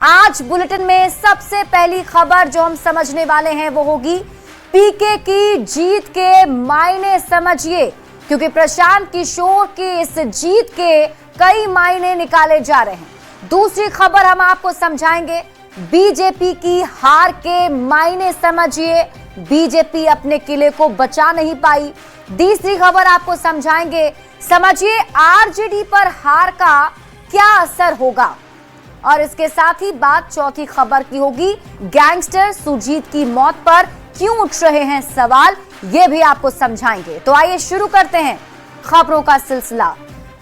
आज बुलेटिन में सबसे पहली खबर जो हम समझने वाले हैं वो होगी पीके की जीत के मायने समझिए, क्योंकि प्रशांत किशोर की इस जीत के कई मायने निकाले जा रहे हैं। दूसरी खबर हम आपको समझाएंगे बीजेपी की हार के मायने समझिए, बीजेपी अपने किले को बचा नहीं पाई। तीसरी खबर आपको समझिए आरजेडी पर हार का क्या असर होगा, और इसके साथ ही बात चौथी खबर की होगी गैंगस्टर सुजीत की मौत पर क्यों उठ रहे हैं सवाल, यह भी आपको समझाएंगे। तो आइए शुरू करते हैं खबरों का सिलसिला।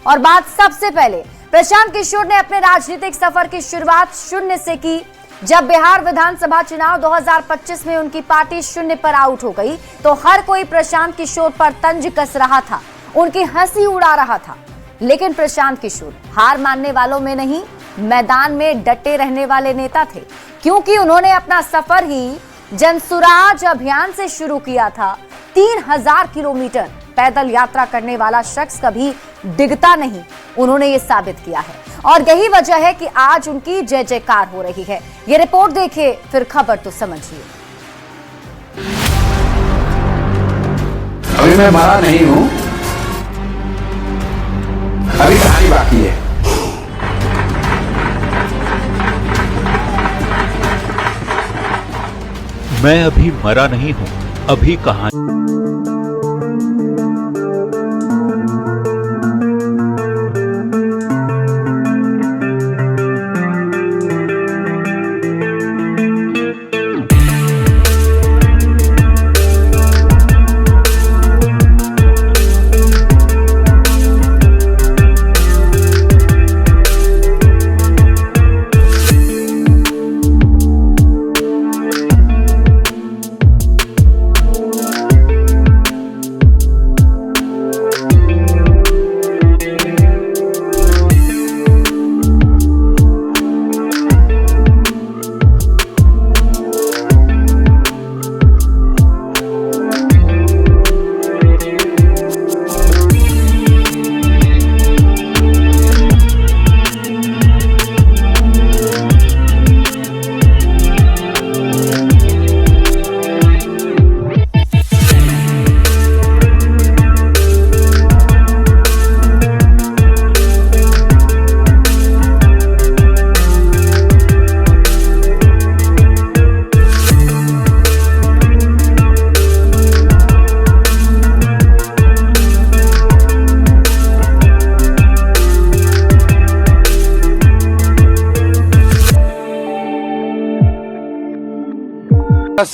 और बात सबसे पहले प्रशांत किशोर ने अपने राजनीतिक सफर की शुरुआत शून्य से की। जब बिहार विधानसभा चुनाव 2025 में उनकी पार्टी शून्य पर आउट हो गई तो हर कोई प्रशांत किशोर पर तंज कस रहा था, उनकी हंसी उड़ा रहा था। लेकिन प्रशांत किशोर हार मानने वालों में नहीं, मैदान में डटे रहने वाले नेता थे, क्योंकि उन्होंने अपना सफर ही जनसुराज अभियान से शुरू किया था। 3000 किलोमीटर पैदल यात्रा करने वाला शख्स कभी डिगता नहीं, उन्होंने ये साबित किया है, और यही वजह है कि आज उनकी जय जयकार हो रही है। ये रिपोर्ट देखिए फिर खबर तो समझिए। अभी मैं मरा नहीं हूं, अभी कहानी बाकी है। मैं अभी मरा नहीं हूं, अभी कहानी।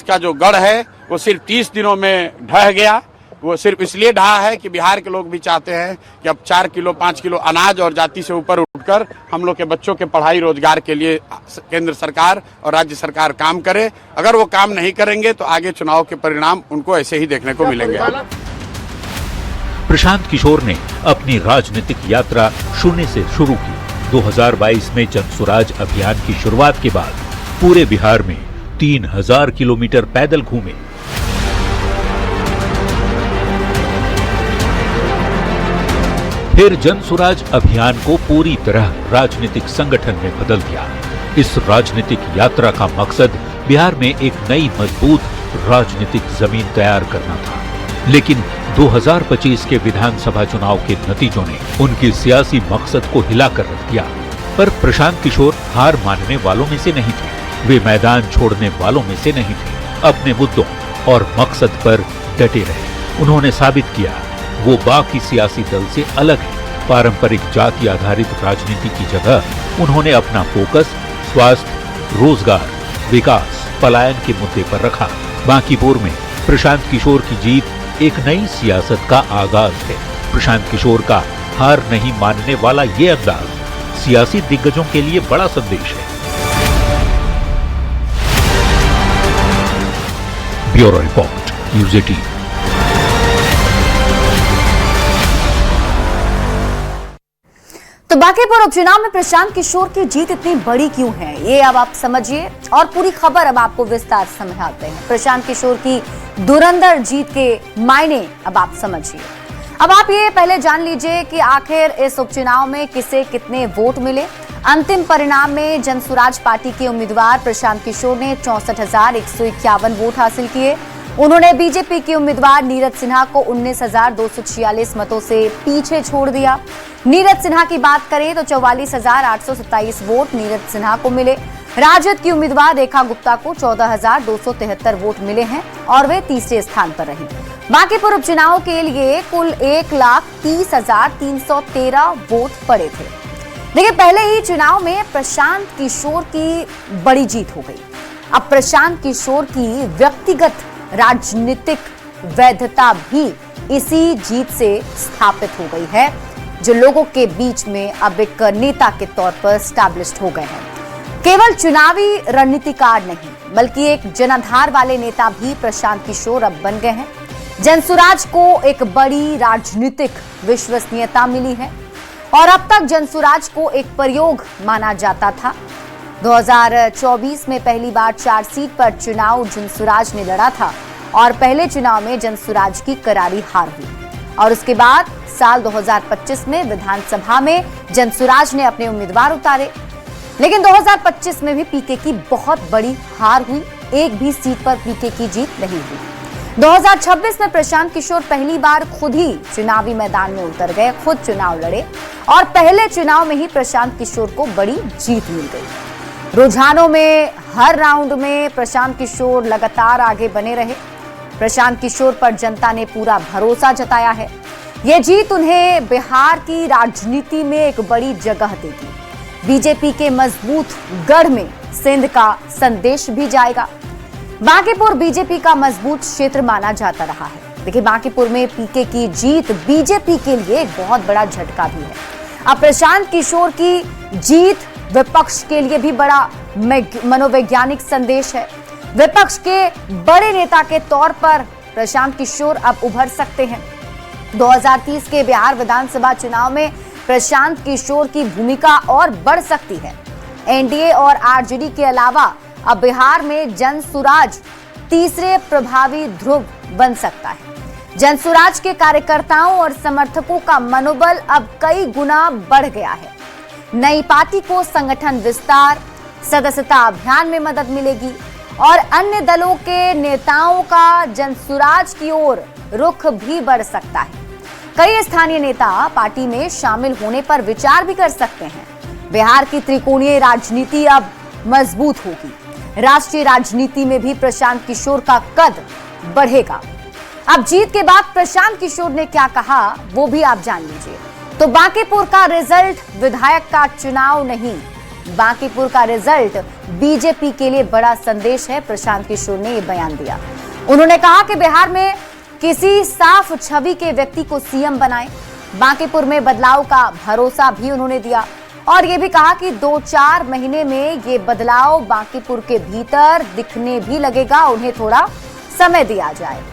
का जो गढ़ है वो सिर्फ 30 दिनों में ढह गया। वो सिर्फ इसलिए ढहा है कि बिहार के लोग भी चाहते हैं कि अब 4 किलो 5 किलो अनाज और जाति से ऊपर उठकर हम लोग के बच्चों के पढ़ाई रोजगार के लिए केंद्र सरकार और राज्य सरकार काम करे। अगर वो काम नहीं करेंगे तो आगे चुनाव के परिणाम उनको ऐसे ही देखने को मिलेंगे। प्रशांत किशोर ने अपनी राजनीतिक यात्रा शून्य से शुरू की। 2022 में जनसुराज अभियान की शुरुआत के बाद पूरे बिहार में 3000 किलोमीटर पैदल घूमे। फिर जनसुराज अभियान को पूरी तरह राजनीतिक संगठन में बदल दिया। इस राजनीतिक यात्रा का मकसद बिहार में एक नई मजबूत राजनीतिक जमीन तैयार करना था। लेकिन 2025 के विधानसभा चुनाव के नतीजों ने उनकी सियासी मकसद को हिलाकर रख दिया। पर प्रशांत किशोर हार मानने वालों में से नहीं थे, वे मैदान छोड़ने वालों में से नहीं थे। अपने मुद्दों और मकसद पर डटे रहे। उन्होंने साबित किया वो बाकी सियासी दल से अलग है। पारंपरिक जाति आधारित राजनीति की जगह उन्होंने अपना फोकस स्वास्थ्य, रोजगार, विकास, पलायन के मुद्दे पर रखा। बांकीपुर में प्रशांत किशोर की जीत एक नई सियासत का आगाज है। प्रशांत किशोर का हार नहीं मानने वाला ये अंदाज सियासी दिग्गजों के लिए बड़ा संदेश है। Bureau report, news 18। तो बांकीपुर उपचुनाव में प्रशांत किशोर की जीत इतनी बड़ी क्यों है, ये अब आप समझिए, और पूरी खबर अब आपको विस्तार से समझाते हैं। प्रशांत किशोर की धुरंधर जीत के मायने अब आप समझिए। अब आप ये पहले जान लीजिए कि आखिर इस उपचुनाव में किसे कितने वोट मिले। अंतिम परिणाम में जनसुराज पार्टी के उम्मीदवार प्रशांत किशोर ने 64,151 वोट हासिल किए। उन्होंने बीजेपी के उम्मीदवार नीरज सिन्हा को 19,246 मतों से पीछे छोड़ दिया। नीरज सिन्हा की बात करें तो 44,827 वोट नीरज सिन्हा को मिले। राजद की उम्मीदवार रेखा गुप्ता को 14,273 वोट मिले हैं और वे तीसरे स्थान पर रहीं। बांकीपुर उपचुनाव के लिए कुल 1,30,313 वोट पड़े थे। देखिए, पहले ही चुनाव में प्रशांत किशोर की बड़ी जीत हो गई। अब प्रशांत किशोर की व्यक्तिगत राजनीतिक वैधता भी इसी जीत से स्थापित हो गई है, जो लोगों के बीच में अब एक नेता के तौर पर स्टैब्लिश्ड हो गए हैं। केवल चुनावी रणनीतिकार नहीं, बल्कि एक जनाधार वाले नेता भी प्रशांत किशोर अब बन गए हैं। जनसुराज को एक बड़ी राजनीतिक विश्वसनीयता मिली है और अब तक जनसुराज को एक प्रयोग माना जाता था। 2024 में पहली बार 4 सीट पर चुनाव जनसुराज ने लड़ा था और पहले चुनाव में जनसुराज की करारी हार हुई और उसके बाद साल 2025 में विधानसभा में जनसुराज ने अपने उम्मीदवार उतारे, लेकिन 2025 में भी पीके की बहुत बड़ी हार हुई। एक भी सीट पर पीके की जीत नहीं हुई। 2026 में प्रशांत किशोर पहली बार खुद ही चुनावी मैदान में उतर गए, खुद चुनाव लड़े और पहले चुनाव में ही प्रशांत किशोर को बड़ी जीत मिल गई। रुझानों में हर राउंड में प्रशांत किशोर लगातार आगे बने रहे। प्रशांत किशोर पर जनता ने पूरा भरोसा जताया है। ये जीत उन्हें बिहार की राजनीति में एक बड़ी जगह देगी। बीजेपी के मजबूत गढ़ में सिंध का संदेश भी जाएगा। बांकीपुर बीजेपी का मजबूत क्षेत्र माना जाता रहा है। देखिए, बांकीपुर में पीके की जीत बीजेपी के लिए एक बहुत बड़ा झटका भी है। अब प्रशांत किशोर की जीत विपक्ष के लिए भी बड़ा मनोवैज्ञानिक संदेश है। विपक्ष के बड़े नेता के तौर पर प्रशांत किशोर अब उभर सकते हैं। 2030 के बिहार विधानसभा चुनाव में प्रशांत किशोर की भूमिका और बढ़ सकती है। एनडीए और आरजेडी के अलावा अब बिहार में जनसुराज तीसरे प्रभावी ध्रुव बन सकता है। जनसुराज के कार्यकर्ताओं और समर्थकों का मनोबल अब कई गुना बढ़ गया है। नई पार्टी को संगठन विस्तार, सदस्यता अभियान में मदद मिलेगी और अन्य दलों के नेताओं का जनसुराज की ओर रुख भी बढ़ सकता है। कई स्थानीय नेता पार्टी में शामिल होने पर विचार भी कर सकते हैं। बिहार की त्रिकोणीय राजनीति अब मजबूत होगी। राष्ट्रीय राजनीति में भी प्रशांत किशोर का कद बढ़ेगा। अब जीत के बाद प्रशांत किशोर ने क्या कहा, वो भी आप जान लीजिए। तो बांकीपुर का रिजल्ट विधायक का चुनाव नहीं, बांकीपुर का रिजल्ट बीजेपी के लिए बड़ा संदेश है। प्रशांत किशोर ने यह बयान दिया। उन्होंने कहा कि बिहार में किसी साफ छवि के व्यक्ति को सीएम बनाएं। बांकीपुर में बदलाव का भरोसा भी उन्होंने दिया और ये भी कहा कि 2-4 महीने में ये बदलाव बांकीपुर के भीतर दिखने भी लगेगा, उन्हें थोड़ा समय दिया जाए।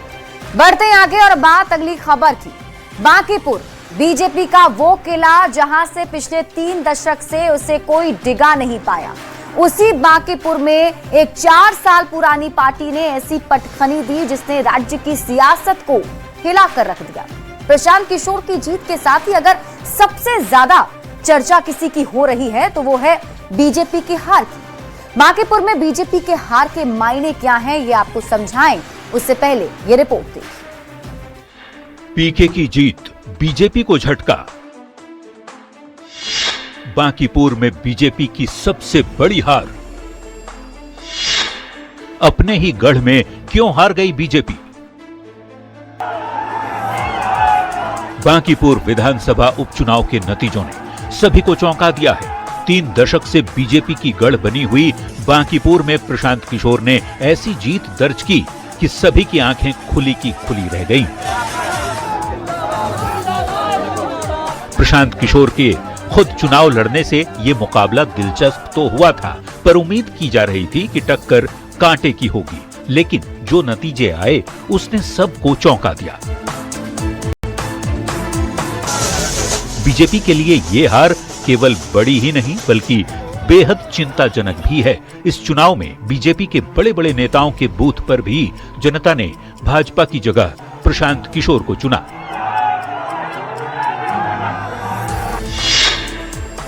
बढ़ते आगे और बात अगली खबर की। बांकीपुर बीजेपी का वो किला जहां से पिछले 3 दशक से उसे कोई डिगा नहीं पाया, उसी बांकीपुर में एक 4 साल पुरानी पार्टी ने ऐसी पटखनी दी जिसने राज्य की सियासत को हिलाकर रख दिया। प्रशांत किशोर की जीत के साथ ही अगर सबसे ज्यादा चर्चा किसी की हो रही है तो वो है बीजेपी की हार की। बांकीपुर में बीजेपी के हार के मायने क्या हैं, ये आपको समझाएं उससे पहले ये रिपोर्ट देखिए। पीके की जीत, बीजेपी को झटका। बांकीपुर में बीजेपी की सबसे बड़ी हार। अपने ही गढ़ में क्यों हार गई बीजेपी? बांकीपुर विधानसभा उपचुनाव के नतीजों ने सभी को चौंका दिया है। 3 दशक से बीजेपी की गढ़ बनी हुई बांकीपुर में प्रशांत किशोर ने ऐसी जीत दर्ज की कि सभी की आंखें खुली की खुली रह गईं। प्रशांत किशोर के खुद चुनाव लड़ने से ये मुकाबला दिलचस्प तो हुआ था, पर उम्मीद की जा रही थी कि टक्कर कांटे की होगी, लेकिन जो नतीजे आए उसने सबको चौंका दिया। बीजेपी के लिए ये हार केवल बड़ी ही नहीं बल्कि बेहद चिंताजनक भी है। इस चुनाव में बीजेपी के बड़े बड़े नेताओं के बूथ पर भी जनता ने भाजपा की जगह प्रशांत किशोर को चुना।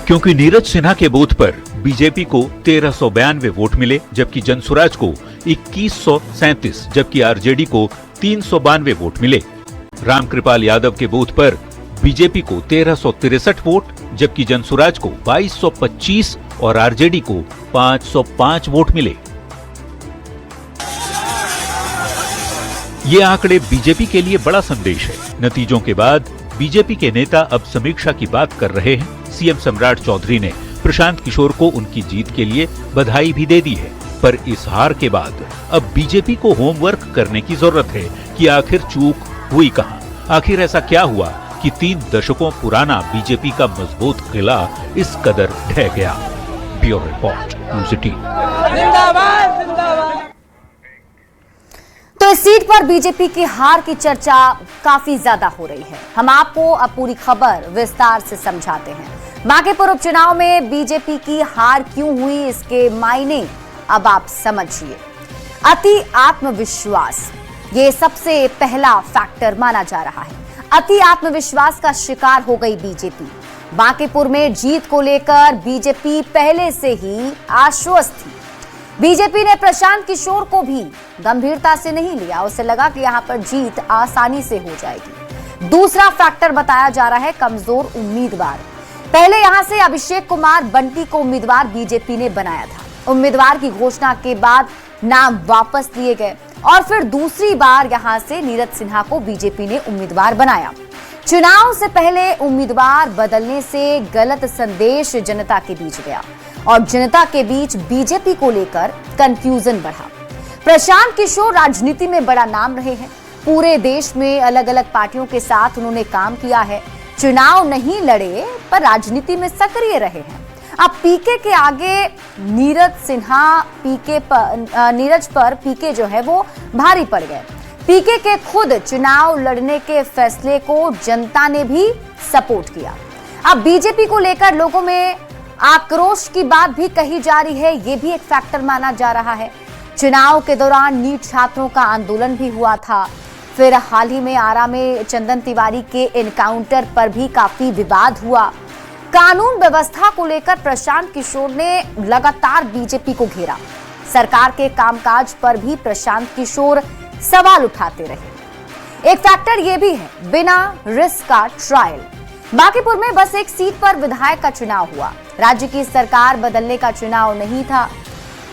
क्योंकि नीरज सिन्हा के बूथ पर बीजेपी को 1392 वोट मिले, जबकि जनसुराज को 2137, जबकि आरजेडी को 392 वोट मिले। रामकृपाल यादव के बूथ पर बीजेपी को 1363 वोट, जबकि जनसुराज को 2225 और आरजेडी को 505 वोट मिले। ये आंकड़े बीजेपी के लिए बड़ा संदेश है। नतीजों के बाद बीजेपी के नेता अब समीक्षा की बात कर रहे हैं। सीएम सम्राट चौधरी ने प्रशांत किशोर को उनकी जीत के लिए बधाई भी दे दी है, पर इस हार के बाद अब बीजेपी को होमवर्क करने की जरूरत है कि आखिर चूक हुई कहां। आखिर ऐसा क्या हुआ कि 3 दशकों पुराना बीजेपी का मजबूत किला इस कदर ढह गया। Bureau report, news 18। तो इस सीट पर बीजेपी की हार की चर्चा काफी ज्यादा हो रही है। हम आपको अब पूरी खबर विस्तार से समझाते हैं। बांकीपुर उपचुनाव में बीजेपी की हार क्यों हुई, इसके मायने अब आप समझिए। अति आत्मविश्वास ये सबसे पहला फैक्टर माना जा रहा है। अति आत्मविश्वास का शिकार हो गई बीजेपी। बांकीपुर में जीत को लेकर बीजेपी पहले से ही आश्वस्त थी। बीजेपी ने प्रशांत किशोर को भी गंभीरता से नहीं लिया। उसे लगा कि यहां पर जीत आसानी से हो जाएगी। दूसरा फैक्टर बताया जा रहा है कमजोर उम्मीदवार। पहले यहां से अभिषेक कुमार बंटी को उम्मीदवार बीजेपी ने बनाया था। उम्मीदवार की घोषणा के बाद नाम वापस लिए गए और फिर दूसरी बार यहां से नीरज सिन्हा को बीजेपी ने उम्मीदवार बनाया। चुनाव से पहले उम्मीदवार बदलने से गलत संदेश जनता के बीच गया और जनता के बीच बीजेपी को लेकर कंफ्यूजन बढ़ा। प्रशांत किशोर राजनीति में बड़ा नाम रहे हैं। पूरे देश में अलग अलग पार्टियों के साथ उन्होंने काम किया है। चुनाव नहीं लड़े पर राजनीति में सक्रिय रहे हैं। अब पीके के आगे नीरज पर पीके जो है वो भारी पड़ गए। पीके के खुद चुनाव लड़ने के फैसले को जनता ने भी सपोर्ट किया। अब बीजेपी को लेकर लोगों में आक्रोश की बात भी कही जा रही है। ये भी एक फैक्टर माना जा रहा है। चुनाव के दौरान नीट छात्रों का आंदोलन भी हुआ था। फिर हाल ही में आरा में चंदन तिवारी के एनकाउंटर पर भी काफी विवाद हुआ। कानून व्यवस्था को लेकर प्रशांत किशोर ने लगातार बीजेपी को घेरा। सरकार के कामकाज पर भी प्रशांत किशोर सवाल उठाते रहे। एक फैक्टर यह भी है बिना रिस्क का ट्रायल। बांकीपुर में बस एक सीट पर विधायक का चुनाव हुआ। राज्य की सरकार बदलने का चुनाव नहीं था।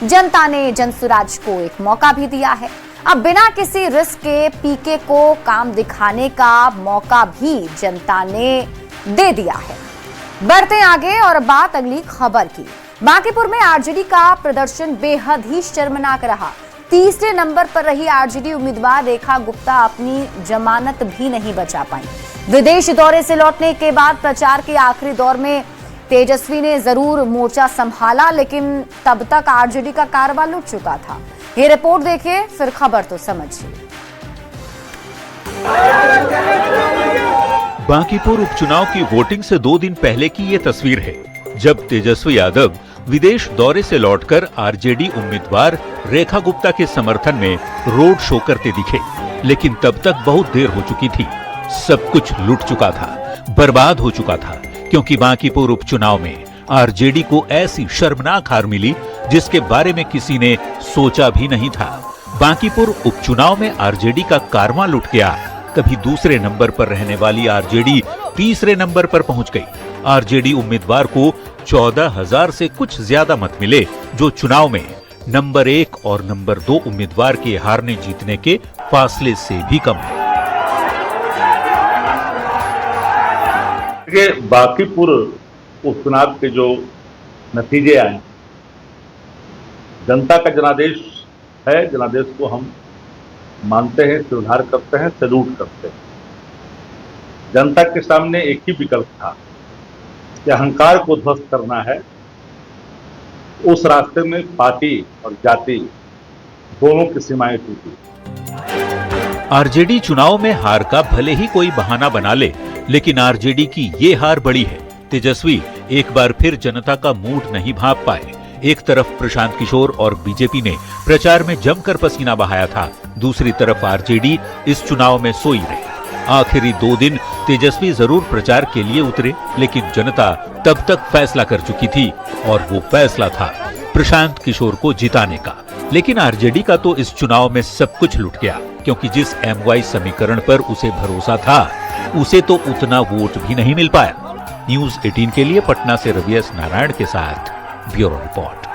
जनता ने जनसुराज को एक मौका भी दिया है। अब बिना किसी रिस्क के पीके को काम दिखाने का मौका भी जनता ने दे दिया है। बढ़ते आगे और बात अगली खबर की। बांकीपुर में आरजेडी का प्रदर्शन बेहद ही शर्मनाक रहा। तीसरे नंबर पर रही आरजेडी उम्मीदवार रेखा गुप्ता अपनी जमानत भी नहीं बचा पाई। विदेश दौरे से लौटने के बाद प्रचार के आखिरी दौर में तेजस्वी ने जरूर मोर्चा संभाला, लेकिन तब तक आरजेडी का कारवा लुट चुका था। ये रिपोर्ट देखिए, फिर खबर तो समझिए। बांकीपुर उपचुनाव की वोटिंग से 2 दिन पहले की ये तस्वीर है, जब तेजस्वी यादव विदेश दौरे से लौटकर आरजेडी उम्मीदवार रेखा गुप्ता के समर्थन में रोड शो करते दिखे। लेकिन तब तक बहुत देर हो चुकी थी। सब कुछ लुट चुका था, बर्बाद हो चुका था, क्योंकि बांकीपुर उपचुनाव में आरजेडी को ऐसी शर्मनाक हार मिली जिसके बारे में किसी ने सोचा भी नहीं था। बांकीपुर उपचुनाव में आरजेडी का कारवां लुट गया। कभी दूसरे नंबर पर रहने वाली आरजेडी तीसरे नंबर पर पहुंच गई। आरजेडी उम्मीदवार को 14,000 से कुछ ज्यादा मत मिले, जो चुनाव में नंबर 1 और नंबर 2 उम्मीदवार के हारने जीतने के फासले से भी कम है। बांकीपुर उपचुनाव के जो नतीजे आए, जनता का जनादेश है। जनादेश को हम मानते हैं, स्वीकार करते हैं, सैल्यूट करते हैं। जनता के सामने एक ही विकल्प था कि अहंकार को ध्वस्त करना है। उस रास्ते में पार्टी और जाति दोनों की सीमाएं टूटी। आरजेडी चुनाव में हार का भले ही कोई बहाना बना ले, लेकिन आरजेडी की ये हार बड़ी है। तेजस्वी एक बार फिर जनता का मूड नहीं भांप पाए। एक तरफ प्रशांत किशोर और बीजेपी ने प्रचार में जमकर पसीना बहाया था, दूसरी तरफ आरजेडी इस चुनाव में सोई रही। आखिरी 2 दिन तेजस्वी जरूर प्रचार के लिए उतरे, लेकिन जनता तब तक फैसला कर चुकी थी और वो फैसला था प्रशांत किशोर को जिताने का। लेकिन आरजेडी का तो इस चुनाव में सब कुछ लुट गया, क्योंकि जिस MY समीकरण पर उसे भरोसा था उसे तो उतना वोट भी नहीं मिल पाया। न्यूज़ 18 के लिए पटना से रवि एस नारायण के साथ ब्यूरो रिपोर्ट।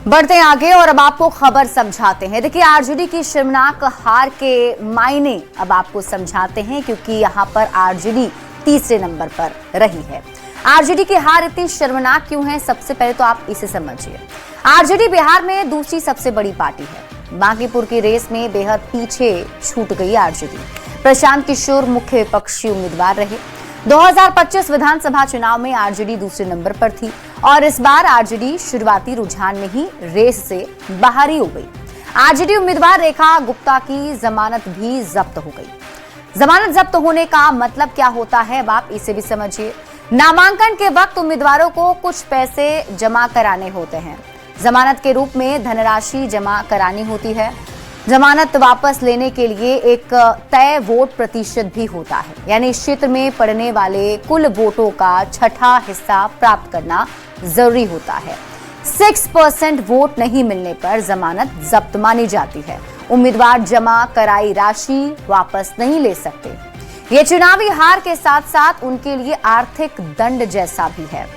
बढ़ते हैं आगे और अब आपको खबर समझाते हैं। देखिए, आरजेडी की शर्मनाक हार के मायने अब आपको समझाते हैं, क्योंकि यहाँ पर आरजेडी तीसरे नंबर पर रही है। आरजेडी की हार इतनी शर्मनाक क्यों है, सबसे पहले तो आप इसे समझिए। आरजेडी बिहार में दूसरी सबसे बड़ी पार्टी है। बांकीपुर की रेस में बेहद पीछे छूट गई आरजेडी। प्रशांत किशोर मुख्य विपक्षी उम्मीदवार रहे। 2025 विधानसभा चुनाव में आरजेडी दूसरे नंबर पर थी और इस बार आरजेडी शुरुआती रुझान में ही रेस से बाहर ही हो गई। आरजेडी उम्मीदवार रेखा गुप्ता की जमानत भी जब्त हो गई। जमानत जब्त होने का मतलब क्या होता है, अब आप इसे भी समझिए। नामांकन के वक्त उम्मीदवारों को कुछ पैसे जमा कराने होते हैं। जमानत के रूप में धनराशि जमा करानी होती है। जमानत वापस लेने के लिए एक तय वोट प्रतिशत भी होता है, यानी इस क्षेत्र में पड़ने वाले कुल वोटों का 6वां हिस्सा प्राप्त करना जरूरी होता है। 6% वोट नहीं मिलने पर जमानत जब्त मानी जाती है। उम्मीदवार जमा कराई राशि वापस नहीं ले सकते। ये चुनावी हार के साथ साथ उनके लिए आर्थिक दंड जैसा भी है।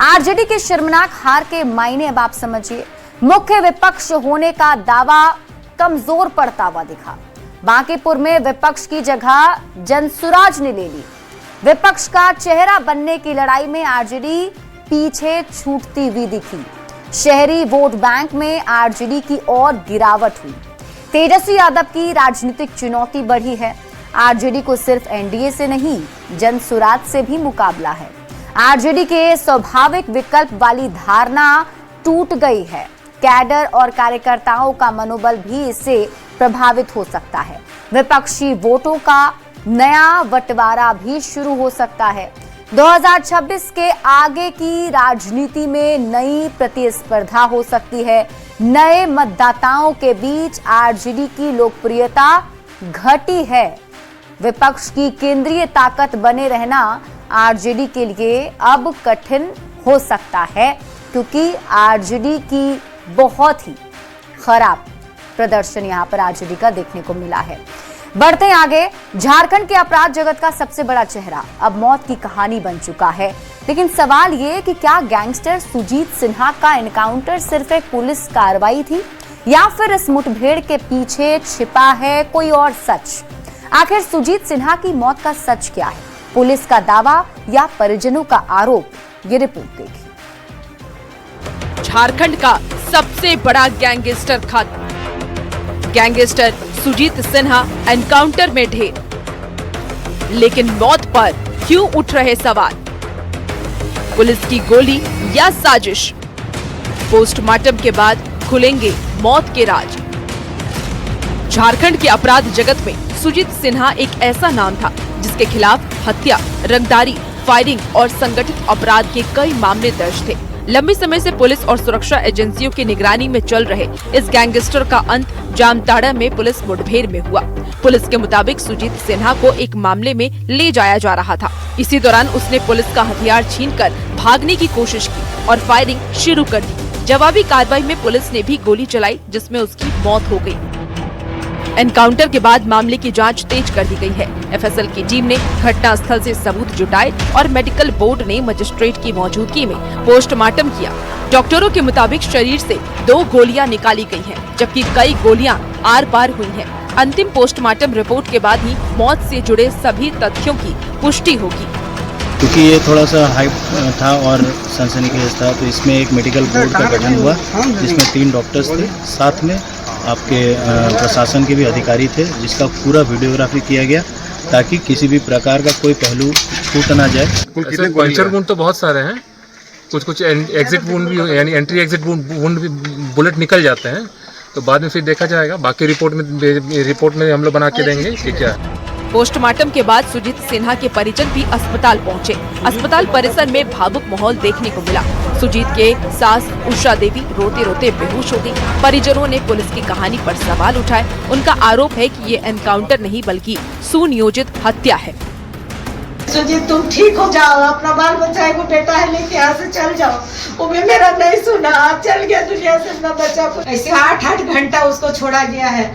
आरजेडी के शर्मनाक हार के मायने अब आप समझिए। मुख्य विपक्ष होने का दावा कमजोर पड़ता हुआ दिखा। बांकीपुर में विपक्ष की जगह जनसुराज ने ले ली। विपक्ष का चेहरा बनने की लड़ाई में आरजेडी पीछे छूटती हुई दिखी। शहरी वोट बैंक में आरजेडी की और गिरावट हुई। तेजस्वी यादव की राजनीतिक चुनौती बढ़ी है। आरजेडी को सिर्फ एनडीए से नहीं, जनसुराज से भी मुकाबला है। आरजेडी के स्वाभाविक विकल्प वाली धारणा टूट गई है। कैडर और कार्यकर्ताओं का मनोबल भी इससे प्रभावित हो सकता है। विपक्षी वोटों का नया बंटवारा भी शुरू हो सकता है। 2026 के आगे की राजनीति में नई प्रतिस्पर्धा हो सकती है। नए मतदाताओं के बीच आरजेडी की लोकप्रियता घटी है। विपक्ष की केंद्रीय ताकत बने रहना आरजेडी के लिए अब कठिन हो सकता है, क्योंकि आरजेडी की बहुत ही खराब प्रदर्शन यहां पर आरजेडी का देखने को मिला है। बढ़ते हैं आगे। झारखंड के अपराध जगत का सबसे बड़ा चेहरा अब मौत की कहानी बन चुका है। लेकिन सवाल ये कि क्या गैंगस्टर सुजीत सिन्हा का एनकाउंटर सिर्फ एक पुलिस कार्रवाई थी, या फिर इस मुठभेड़ के पीछे छिपा है कोई और सच? आखिर सुजीत सिन्हा की मौत का सच क्या है? पुलिस का दावा या परिजनों का आरोप? ये रिपोर्ट देखिए। झारखंड का सबसे बड़ा गैंगस्टर खत्म। गैंगस्टर सुजीत सिन्हा एनकाउंटर में ढेर, लेकिन मौत पर क्यों उठ रहे सवाल? पुलिस की गोली या साजिश? पोस्टमार्टम के बाद खुलेंगे मौत के राज। झारखंड के अपराध जगत में सुजीत सिन्हा एक ऐसा नाम था जिसके खिलाफ हत्या, रंगदारी, फायरिंग और संगठित अपराध के कई मामले दर्ज थे। लंबे समय से पुलिस और सुरक्षा एजेंसियों की निगरानी में चल रहे इस गैंगस्टर का अंत जामताड़ा में पुलिस मुठभेड़ में हुआ। पुलिस के मुताबिक सुजीत सिन्हा को एक मामले में ले जाया जा रहा था। इसी दौरान उसने पुलिस का हथियार छीनकर भागने की कोशिश की और फायरिंग शुरू कर दी। जवाबी कार्रवाई में पुलिस ने भी गोली चलाई, जिसमें उसकी मौत हो गई। एनकाउंटर के बाद मामले की जांच तेज कर दी गई है। एफएसएल की टीम ने घटनास्थल से सबूत जुटाए और मेडिकल बोर्ड ने मजिस्ट्रेट की मौजूदगी में पोस्टमार्टम किया। डॉक्टरों के मुताबिक शरीर से 2 गोलियां निकाली गई हैं, जबकि कई गोलियां आर पार हुई हैं। अंतिम पोस्टमार्टम रिपोर्ट के बाद ही मौत से जुड़े सभी तथ्यों की पुष्टि होगी। क्योंकि ये थोड़ा सा हाइप था और सनसनीखेज था, तो इसमें एक मेडिकल बोर्ड का गठन हुआ, जिसमें 3 डॉक्टर्स थे, साथ में आपके प्रशासन के भी अधिकारी थे, जिसका पूरा वीडियोग्राफी किया गया ताकि किसी भी प्रकार का कोई पहलू छूट ना जाए। पंचर वुंड तो बहुत सारे हैं, कुछ एग्जिट वुंड भी, यानी एंट्री एग्जिट वुंड भी बुलेट निकल जाते हैं, तो बाद में फिर देखा जाएगा। बाकी रिपोर्ट में हम लोग बना के देंगे कि क्या है। पोस्टमार्टम के बाद सुजीत सिन्हा के परिजन भी अस्पताल पहुंचे। अस्पताल परिसर में भावुक माहौल देखने को मिला। सुजीत के सास उषा देवी रोते रोते बेहोश हो गई। परिजनों ने पुलिस की कहानी पर सवाल उठाए। उनका आरोप है कि ये एनकाउंटर नहीं बल्कि सुनियोजित हत्या है। सुजीत तुम ठीक हो जाओ, अपना बाल बच्चा को बेटा है लेके यहाँ से चल जाओ। वो भी मेरा नहीं सुना, चल गया दुनिया से अपना बच्चा को। ऐसे 8 घंटा उसको छोड़ा गया है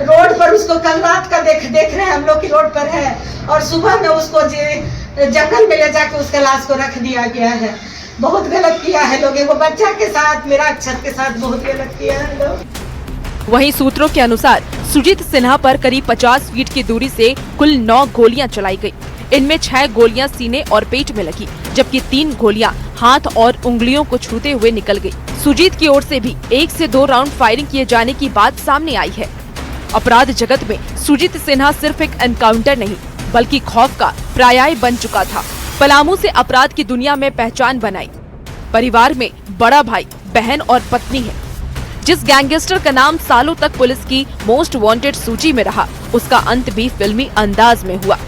रोड पर। उसको कल रात का देख रहे हैं हम लोग की रोड पर है, और सुबह में उसको जंगल में ले जाके उसके लाश को रख दिया गया है। बहुत गलत किया है लोग, वो बच्चा के साथ, मेरा अक्षत के साथ बहुत गलत किया है लोग। वहीं सूत्रों के अनुसार सुजीत सिन्हा पर करीब 50 फीट की दूरी से कुल 9 गोलियां चलाई गई। इनमें 6 गोलियां सीने और पेट में लगी, जबकि 3 गोलियां हाथ और उंगलियों को छूते हुए निकल गई। सुजीत की ओर से भी 1 से 2 राउंड फायरिंग किए जाने की बात सामने आई है। अपराध जगत में सुजीत सिन्हा सिर्फ एक एनकाउंटर नहीं बल्कि खौफ का पर्याय बन चुका था। पलामू से अपराध की दुनिया में पहचान बनाई। परिवार में बड़ा भाई, बहन और पत्नी है। जिस गैंगस्टर का नाम सालों तक पुलिस की मोस्ट वांटेड सूची में रहा, उसका अंत भी फिल्मी अंदाज में हुआ।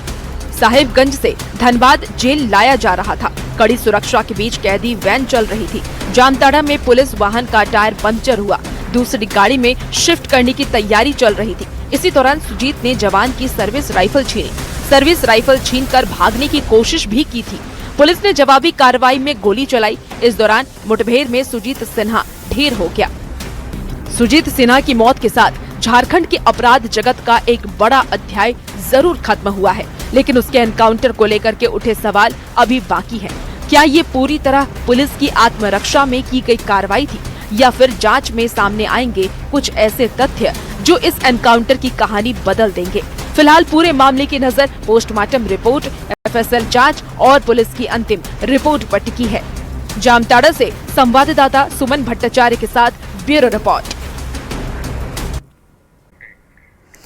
साहिबगंज से धनबाद जेल लाया जा रहा था। कड़ी सुरक्षा के बीच कैदी वैन चल रही थी। जामताड़ा में पुलिस वाहन का टायर पंक्चर हुआ। दूसरी गाड़ी में शिफ्ट करने की तैयारी चल रही थी। इसी दौरान सुजीत ने जवान की सर्विस राइफल छीनी। सर्विस राइफल छीनकर भागने की कोशिश भी की थी। पुलिस ने जवाबी कार्रवाई में गोली चलाई। इस दौरान मुठभेड़ में सुजीत सिन्हा ढेर हो गया। सुजीत सिन्हा की मौत के साथ झारखंड के अपराध जगत का एक बड़ा अध्याय जरूर खत्म हुआ है, लेकिन उसके एनकाउंटर को लेकर के उठे सवाल अभी बाकी हैं। क्या ये पूरी तरह पुलिस की आत्मरक्षा में की गई कार्रवाई थी, या फिर जांच में सामने आएंगे कुछ ऐसे तथ्य जो इस एनकाउंटर की कहानी बदल देंगे? फिलहाल पूरे मामले की नजर पोस्टमार्टम रिपोर्ट, एफएसएल जांच और पुलिस की अंतिम रिपोर्ट पर टिकी है। जामताड़ा से संवाददाता सुमन भट्टाचार्य के साथ ब्यूरो रिपोर्ट।